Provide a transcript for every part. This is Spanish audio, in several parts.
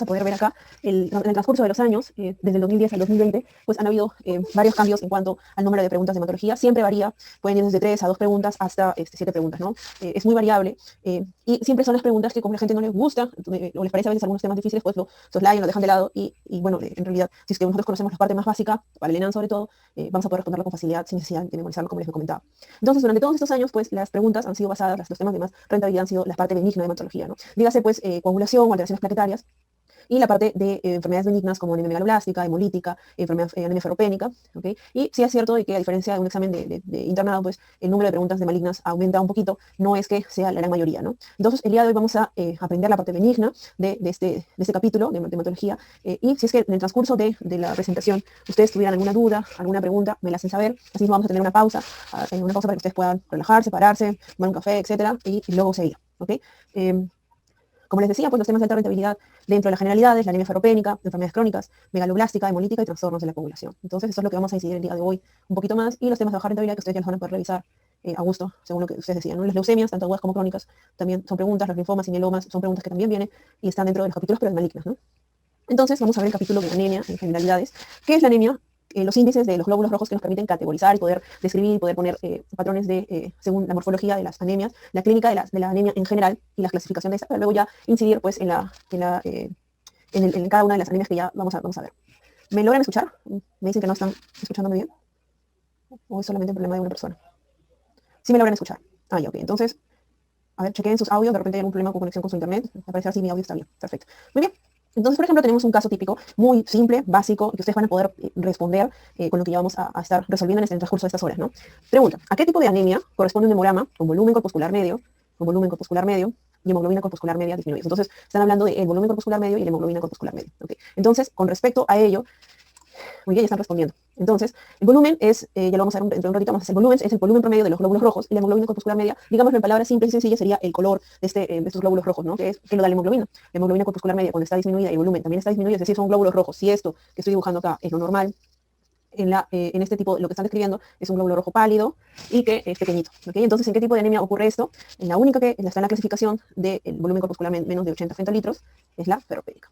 a poder ver acá, en el transcurso de los años, desde el 2010 al 2020, pues han habido varios cambios en cuanto al número de preguntas de hematología. Siempre varía, pueden ir desde 3 a 2 preguntas hasta 7 preguntas, ¿no? Es muy variable y siempre son las preguntas que como a la gente no les gusta o les parece a veces algunos temas difíciles, pues lo soslayan, lo dejan de lado y bueno, en realidad, si es que nosotros conocemos la parte más básica, para el ENAM sobre todo, vamos a poder responderlo con facilidad sin necesidad de memorizarlo, como les he comentado. Entonces, durante todos estos años, pues las preguntas han sido basadas, los temas de más rentabilidad han sido la parte benigna de hematología, ¿no? Dígase, pues, coagulación o alteraciones plaquetarias, y la parte de enfermedades benignas como anemia megaloblástica, hemolítica, anemia ferropénica, ¿okay? Y sí es cierto de que a diferencia de un examen de internado, pues el número de preguntas de malignas aumenta un poquito, no es que sea la gran mayoría, ¿no? Entonces, el día de hoy vamos a aprender la parte benigna de este capítulo de hematología, y si es que en el transcurso de la presentación ustedes tuvieran alguna duda, alguna pregunta, me la hacen saber, así vamos a tener una pausa para que ustedes puedan relajarse, pararse, tomar un café, etcétera, y luego seguir, ¿ok? Como les decía, pues los temas de alta rentabilidad dentro de las generalidades, la anemia ferropénica, enfermedades crónicas, megaloblástica, hemolítica y trastornos de la coagulación. Entonces, eso es lo que vamos a incidir el día de hoy un poquito más, y los temas de baja rentabilidad que ustedes ya los van a poder revisar a gusto, según lo que ustedes decían, ¿no? Las leucemias, tanto agudas como crónicas, también son preguntas, los linfomas y mielomas son preguntas que también vienen y están dentro de los capítulos, pero de malignas, ¿no? Entonces, vamos a ver el capítulo de anemia en generalidades. ¿Qué es la anemia? Los índices de los glóbulos rojos que nos permiten categorizar y poder describir y poder poner patrones según la morfología de las anemias, la clínica de la anemia en general y la clasificación de esa, para luego ya incidir pues, en cada una de las anemias que ya vamos a ver. ¿Me logran escuchar? Me dicen que no están escuchándome bien. ¿O es solamente un problema de una persona? Sí me logran escuchar. Ah, ya, ok. Entonces, a ver, chequen sus audios. De repente hay algún problema con conexión con su internet. Me parece así, mi audio está bien. Perfecto. Muy bien. Entonces, por ejemplo, tenemos un caso típico muy simple, básico, que ustedes van a poder responder con lo que ya vamos a estar resolviendo en el transcurso de estas horas, ¿no? Pregunta, ¿a qué tipo de anemia corresponde un hemograma con volumen corpuscular medio, y hemoglobina corpuscular media disminuida? Entonces, están hablando del volumen corpuscular medio y la hemoglobina corpuscular media. ¿Okay? Entonces, con respecto a ello, muy bien, ya están respondiendo. Entonces, el volumen es, ya lo vamos a ver dentro de un ratito más, el volumen es el volumen promedio de los glóbulos rojos y la hemoglobina corpuscular media, digámoslo en palabras simples y sencillas, sería el color de estos glóbulos rojos, ¿no? Que lo da la hemoglobina. La hemoglobina corpuscular media, cuando está disminuida y el volumen también está disminuido, es decir, son glóbulos rojos. Si esto que estoy dibujando acá es lo normal, en este tipo, lo que están describiendo es un glóbulo rojo pálido y que es pequeñito. ¿Okay? Entonces, ¿en qué tipo de anemia ocurre esto? En la única que está en la clasificación del volumen corpuscular menos de 80 fentolitros es la ferropénica.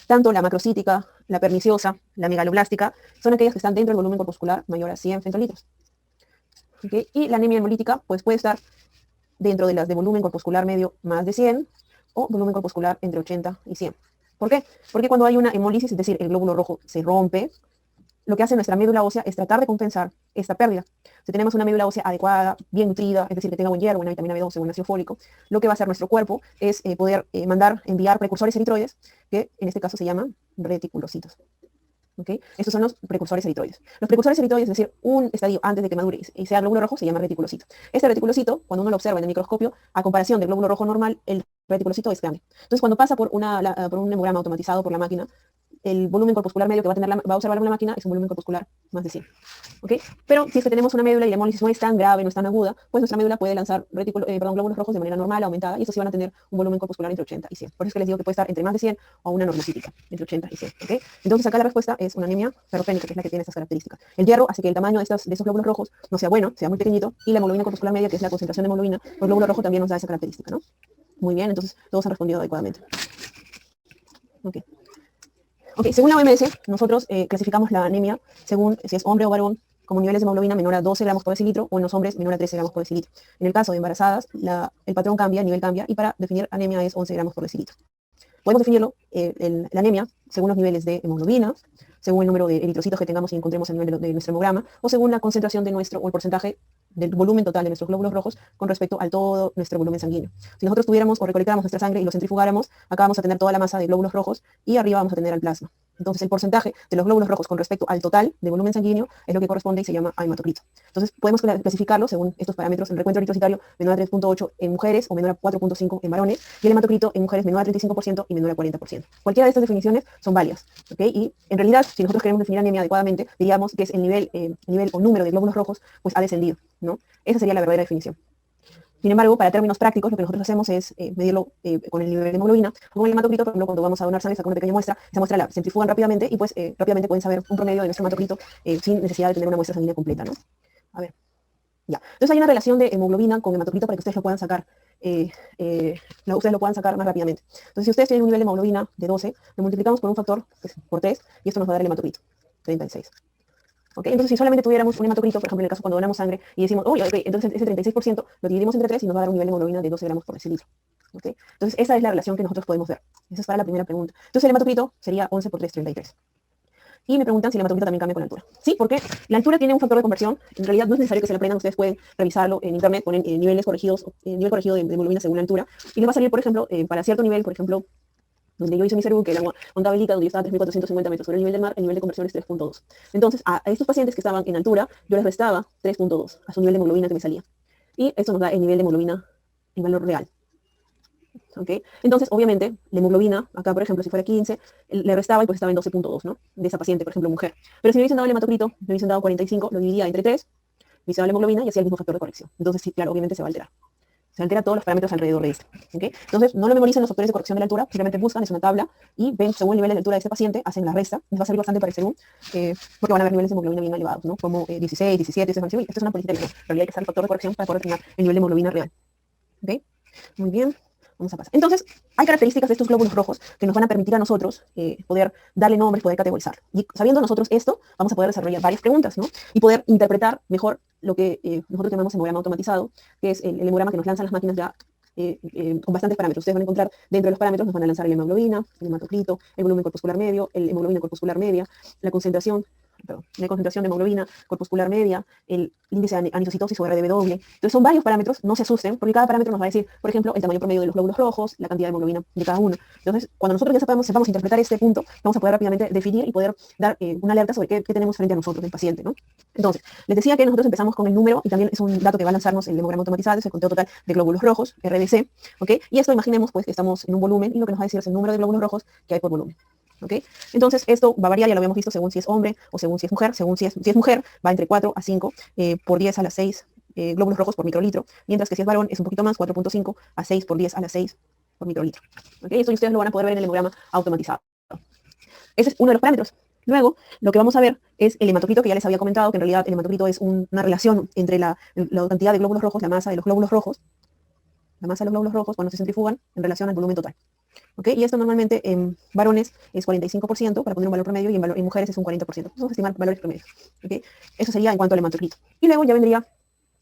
Tanto la macrocítica, la perniciosa, la megaloblástica, son aquellas que están dentro del volumen corpuscular mayor a 100 fentolitros. ¿Okay? Y la anemia hemolítica pues, puede estar dentro de las de volumen corpuscular medio más de 100 o volumen corpuscular entre 80 y 100. ¿Por qué? Porque cuando hay una hemólisis, es decir, el glóbulo rojo se rompe, lo que hace nuestra médula ósea es tratar de compensar esta pérdida. Si tenemos una médula ósea adecuada, bien nutrida, es decir, que tenga buen hierro, buena vitamina B12, buen ácido fólico, lo que va a hacer nuestro cuerpo es poder enviar precursores eritroides, que en este caso se llaman reticulocitos. ¿Okay? Estos son los precursores eritroides. Los precursores eritroides, es decir, un estadio antes de que madure y sea glóbulo rojo, se llama reticulocito. Este reticulocito, cuando uno lo observa en el microscopio, a comparación del glóbulo rojo normal, el reticulocito es grande. Entonces, cuando pasa por un hemograma automatizado por la máquina, el volumen corpuscular medio que va a observar la máquina es un volumen corpuscular más de 100. ¿Okay? Pero si es que tenemos una médula y la hemólisis no es tan grave, no es tan aguda, pues nuestra médula puede lanzar glóbulos rojos de manera normal, aumentada, y estos sí van a tener un volumen corpuscular entre 80 y 100. Por eso es que les digo que puede estar entre más de 100 o una normocítica, entre 80 y 100. ¿Okay? Entonces acá la respuesta es una anemia ferropénica, que es la que tiene estas características. El hierro hace que el tamaño de estos glóbulos rojos no sea bueno, sea muy pequeñito, y la hemoglobina corpuscular media, que es la concentración de hemoglobina, el glóbulo rojo también nos da esa característica, ¿no? Muy bien, entonces todos han respondido adecuadamente. Okay. Ok, según la OMS, nosotros clasificamos la anemia según si es hombre o varón, como niveles de hemoglobina menor a 12 gramos por decilitro o en los hombres menor a 13 gramos por decilitro. En el caso de embarazadas, el patrón cambia, el nivel cambia, y para definir anemia es 11 gramos por decilitro. Podemos definirlo, la anemia, según los niveles de hemoglobina, según el número de eritrocitos que tengamos y encontremos en el nivel de nuestro hemograma, o según la concentración de o el porcentaje del volumen total de nuestros glóbulos rojos con respecto al todo nuestro volumen sanguíneo. Si nosotros tuviéramos o recolectáramos nuestra sangre y lo centrifugáramos, acá vamos a tener toda la masa de glóbulos rojos y arriba vamos a tener el plasma. Entonces, el porcentaje de los glóbulos rojos con respecto al total de volumen sanguíneo es lo que corresponde y se llama hematocrito. Entonces, podemos clasificarlo según estos parámetros: el recuento eritrocitario menor a 3.8 en mujeres o menor a 4.5 en varones, y el hematocrito en mujeres menor a 35% y menor a 40%. Cualquiera de estas definiciones son válidas, ¿okay? Y en realidad, si nosotros queremos definir anemia adecuadamente, diríamos que es el nivel o número de glóbulos rojos, pues ha descendido, ¿no? Esa sería la verdadera definición. Sin embargo, para términos prácticos, lo que nosotros hacemos es medirlo con el nivel de hemoglobina. Con el hematocrito, por ejemplo, cuando vamos a donar sangre, sacan una pequeña muestra, esa muestra la centrifugan rápidamente y pues rápidamente pueden saber un promedio de nuestro hematocrito sin necesidad de tener una muestra sanguínea completa, ¿no? A ver, ya. Entonces hay una relación de hemoglobina con hematocrito para que ustedes lo puedan sacar ustedes lo puedan sacar más rápidamente. Entonces, si ustedes tienen un nivel de hemoglobina de 12, lo multiplicamos por un factor, pues, por 3, y esto nos va a dar el hematocrito, 36. ¿Ok? Entonces, si solamente tuviéramos un hematocrito, por ejemplo, en el caso cuando donamos sangre, y decimos, oye, ok, entonces ese 36% lo dividimos entre 3 y nos va a dar un nivel de hemoglobina de 12 gramos por decilitro. ¿Ok? Entonces, esa es la relación que nosotros podemos ver. Esa es para la primera pregunta. Entonces, el hematocrito sería 11 por 3, 33. Y me preguntan si el hematocrito también cambia con la altura. Sí, porque la altura tiene un factor de conversión. En realidad no es necesario que se lo aprendan. Ustedes pueden revisarlo en internet, ponen niveles corregidos, nivel corregido de hemoglobina según la altura. Y les va a salir, por ejemplo, para cierto nivel, por ejemplo, donde yo hice mi CERU, que era Onda Bélica, donde yo estaba a 3.450 metros sobre el nivel del mar, el nivel de conversión es 3.2. Entonces, a estos pacientes que estaban en altura, yo les restaba 3.2 a su nivel de hemoglobina que me salía. Y esto nos da el nivel de hemoglobina en valor real. ¿Okay? Entonces, obviamente, la hemoglobina, acá por ejemplo, si fuera 15, le restaba y pues estaba en 12.2, ¿no? De esa paciente, por ejemplo, mujer. Pero si me hubiesen dado el hematocrito, me hubiesen dado 45, lo dividía entre 3, me hubiesen dado la hemoglobina y hacía el mismo factor de corrección. Entonces, sí, claro, obviamente se va a alterar. Se altera todos los parámetros alrededor de esto. ¿Okay? Entonces, no lo memoricen los factores de corrección de la altura, simplemente buscan, es una tabla, y ven según el nivel de altura de este paciente, hacen la resta. Les va a servir bastante para el CERU, porque van a haber niveles de hemoglobina bien elevados, ¿no? Como 16, 17, esto es una política, ¿no? En realidad hay que hacer el factor de corrección para poder tener el nivel de hemoglobina real. ¿Ok? Muy bien. Vamos a pasar. Entonces, hay características de estos glóbulos rojos que nos van a permitir a nosotros poder darle nombres, poder categorizar. Y sabiendo nosotros esto, vamos a poder desarrollar varias preguntas, ¿no? Y poder interpretar mejor lo que nosotros llamamos hemograma automatizado, que es el hemograma que nos lanzan las máquinas ya con bastantes parámetros. Ustedes van a encontrar dentro de los parámetros, nos van a lanzar la hemoglobina, el hematocrito, el volumen corpuscular medio, el hemoglobina corpuscular media, la concentración de hemoglobina corpuscular media, el índice de anisocitosis o RDW. Entonces son varios parámetros, no se asusten, porque cada parámetro nos va a decir, por ejemplo, el tamaño promedio de los glóbulos rojos, la cantidad de hemoglobina de cada uno. Entonces, cuando nosotros ya sepamos interpretar este punto, vamos a poder rápidamente definir y poder dar una alerta sobre qué tenemos frente a nosotros, el paciente, ¿no? Entonces, les decía que nosotros empezamos con el número, y también es un dato que va a lanzarnos el hemograma automatizado, es el conteo total de glóbulos rojos, RDC, ¿ok? Y esto imaginemos pues que estamos en un volumen, y lo que nos va a decir es el número de glóbulos rojos que hay por volumen. ¿Okay? Entonces, esto va a variar, ya lo habíamos visto, según si es hombre o según si es mujer. Según si es mujer, va entre 4 a 5 por 10 a la 6 glóbulos rojos por microlitro, mientras que si es varón es un poquito más, 4.5 a 6 por 10 a la 6 por microlitro. ¿Okay? Esto ustedes lo van a poder ver en el hemograma automatizado. Ese es uno de los parámetros. Luego, lo que vamos a ver es el hematocrito, que ya les había comentado, que en realidad el hematocrito es una relación entre la cantidad de glóbulos rojos, la masa de los glóbulos rojos, cuando se centrifugan en relación al volumen total. ¿Okay? Y esto normalmente en varones es 45%, para poner un valor promedio, y en mujeres es un 40%. Vamos a estimar valores promedios. ¿Okay? Eso sería en cuanto al hematocrito. Y luego ya vendría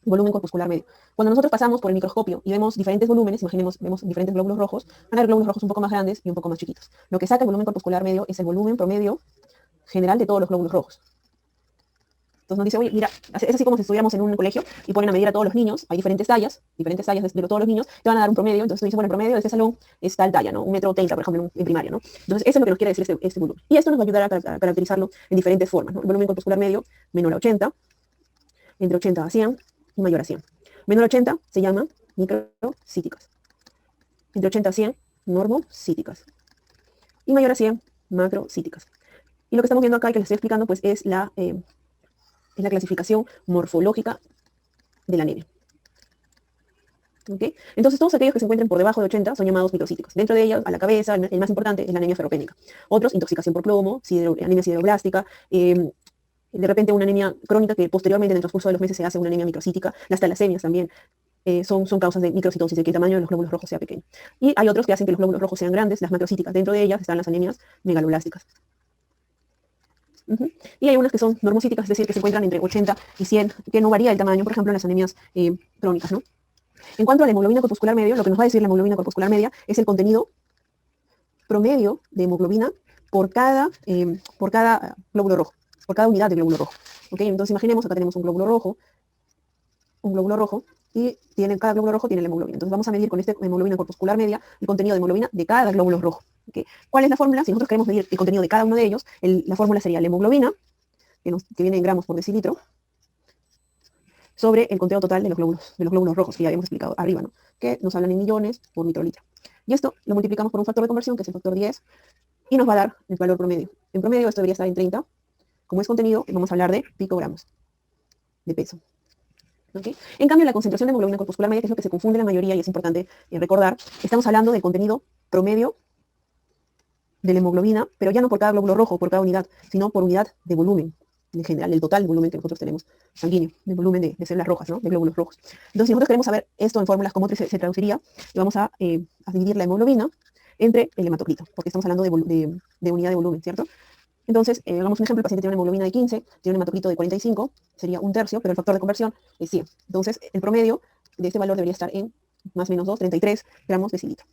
volumen corpuscular medio. Cuando nosotros pasamos por el microscopio y vemos diferentes volúmenes, imaginemos, vemos diferentes glóbulos rojos, van a haber glóbulos rojos un poco más grandes y un poco más chiquitos. Lo que saca el volumen corpuscular medio es el volumen promedio general de todos los glóbulos rojos. Entonces nos dice, oye, mira, es así como si estuviéramos en un colegio y ponen a medir a todos los niños, hay diferentes tallas de todos los niños, te van a dar un promedio, entonces tú dices, bueno, el promedio de este salón es tal talla, ¿no? 1,30 m, por ejemplo, en primaria, ¿no? Entonces eso es lo que nos quiere decir este volumen. Y esto nos va a ayudar a caracterizarlo en diferentes formas, ¿no? El volumen corpuscular medio, menor a 80, entre 80 a 100 y mayor a 100. Menor a 80 se llama microcíticas. Entre 80 a 100, normocíticas. Y mayor a 100, macrocíticas. Y lo que estamos viendo acá y que les estoy explicando, pues es la clasificación morfológica de la anemia. ¿Okay? Entonces, todos aquellos que se encuentren por debajo de 80 son llamados microcíticos. Dentro de ellos, a la cabeza, el más importante es la anemia ferropénica. Otros, intoxicación por plomo, anemia sideroblástica, de repente una anemia crónica que posteriormente en el transcurso de los meses se hace una anemia microcítica. Las talasemias también son causas de microcitosis, de que el tamaño de los glóbulos rojos sea pequeño. Y hay otros que hacen que los glóbulos rojos sean grandes, las macrocíticas. Dentro de ellas están las anemias megaloblásticas. Y hay unas que son normocíticas, es decir, que se encuentran entre 80 y 100, que no varía el tamaño, por ejemplo, en las anemias crónicas, ¿no? En cuanto a la hemoglobina corpuscular medio, lo que nos va a decir la hemoglobina corpuscular media es el contenido promedio de hemoglobina por cada glóbulo rojo, por cada unidad de glóbulo rojo. ¿Okay? Entonces imaginemos, acá tenemos un glóbulo rojo, y cada glóbulo rojo tiene la hemoglobina. Entonces vamos a medir con esta hemoglobina corpuscular media el contenido de hemoglobina de cada glóbulo rojo. ¿Okay? ¿Cuál es la fórmula? Si nosotros queremos medir el contenido de cada uno de ellos, la fórmula sería la hemoglobina, que viene en gramos por decilitro, sobre el conteo total de los glóbulos rojos, que ya habíamos explicado arriba, ¿no? Que nos hablan en millones por microlitro. Y esto lo multiplicamos por un factor de conversión, que es el factor 10, y nos va a dar el valor promedio. En promedio esto debería estar en 30. Como es contenido, vamos a hablar de picogramos de peso. ¿Okay? En cambio, la concentración de hemoglobina corpuscular media, que es lo que se confunde la mayoría y es importante recordar, estamos hablando del contenido promedio de la hemoglobina, pero ya no por cada glóbulo rojo, por cada unidad, sino por unidad de volumen. en general, el total volumen que nosotros tenemos sanguíneo, del volumen de células rojas, ¿no? De glóbulos rojos. Entonces, si nosotros queremos saber esto en fórmulas, ¿cómo se traduciría? Y vamos a dividir la hemoglobina entre el hematocrito, porque estamos hablando de unidad de volumen, ¿cierto? Entonces, hagamos un ejemplo, el paciente tiene una hemoglobina de 15, tiene un hematocrito de 45, sería un tercio, pero el factor de conversión es 100. Entonces, el promedio de este valor debería estar en más o menos 33 gramos decilitro.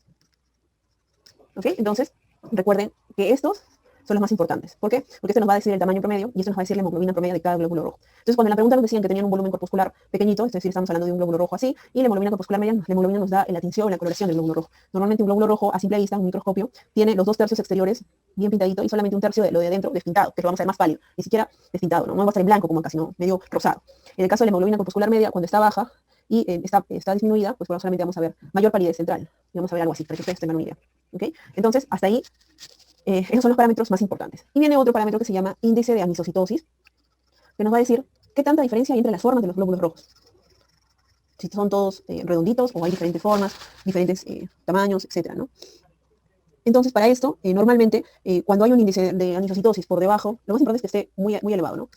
¿Ok? Entonces, recuerden que estos son los más importantes. ¿Por qué? Porque este nos va a decir el tamaño promedio y esto nos va a decir la hemoglobina promedio de cada glóbulo rojo. Entonces, cuando en la pregunta nos decían que tenían un volumen corpuscular pequeñito, es decir, estamos hablando de un glóbulo rojo así, y la hemoglobina corpuscular media, la hemoglobina nos da la tinción, la coloración del glóbulo rojo. Normalmente un glóbulo rojo a simple vista, un microscopio, tiene los 2/3 exteriores bien pintadito y solamente un tercio de lo de adentro despintado, que lo vamos a ver más pálido, ni siquiera despintado, no va a estar en blanco como acá, sino medio rosado. En el caso de la hemoglobina corpuscular media, cuando está baja y está disminuida, pues solamente vamos a ver mayor palidez central, y vamos a ver algo así, para que ustedes tengan una idea. ¿Okay? Entonces, hasta ahí esos son los parámetros más importantes. Y viene otro parámetro que se llama índice de anisocitosis, que nos va a decir qué tanta diferencia hay entre las formas de los glóbulos rojos. Si son todos redonditos o hay diferentes formas, diferentes tamaños, etc., ¿no? Entonces, para esto, normalmente, cuando hay un índice de anisocitosis por debajo, lo más importante es que esté muy, muy elevado, ¿no?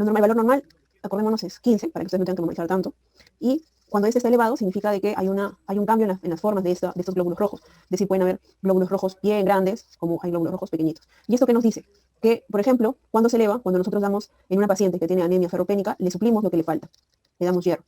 El valor normal, acordémonos, es 15, para que ustedes no tengan que memorizar tanto. Y cuando este está elevado, significa de que hay un cambio en las formas de estos glóbulos rojos. Es decir, pueden haber glóbulos rojos bien grandes, como hay glóbulos rojos pequeñitos. ¿Y esto qué nos dice? Que, por ejemplo, cuando se eleva, cuando nosotros damos en una paciente que tiene anemia ferropénica, le suplimos lo que le falta. Le damos hierro.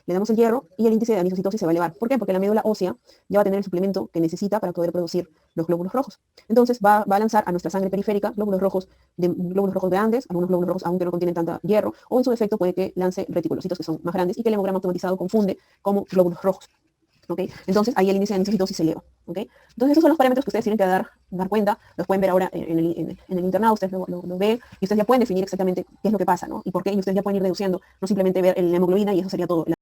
Le damos el hierro y el índice de anisocitosis se va a elevar. ¿Por qué? Porque la médula ósea ya va a tener el suplemento que necesita para poder producir los glóbulos rojos. Entonces va a lanzar a nuestra sangre periférica glóbulos rojos grandes, algunos glóbulos rojos aún que no contienen tanta hierro, o en su defecto puede que lance reticulocitos que son más grandes y que el hemograma automatizado confunde como glóbulos rojos. ¿Okay? Entonces ahí el índice de anisocitosis se eleva. ¿Okay? Entonces esos son los parámetros que ustedes tienen que dar cuenta, los pueden ver ahora en el internado, ustedes lo ven y ustedes ya pueden definir exactamente qué es lo que pasa, ¿no? Y por qué, y ustedes ya pueden ir deduciendo, no simplemente ver la hemoglobina y eso sería todo.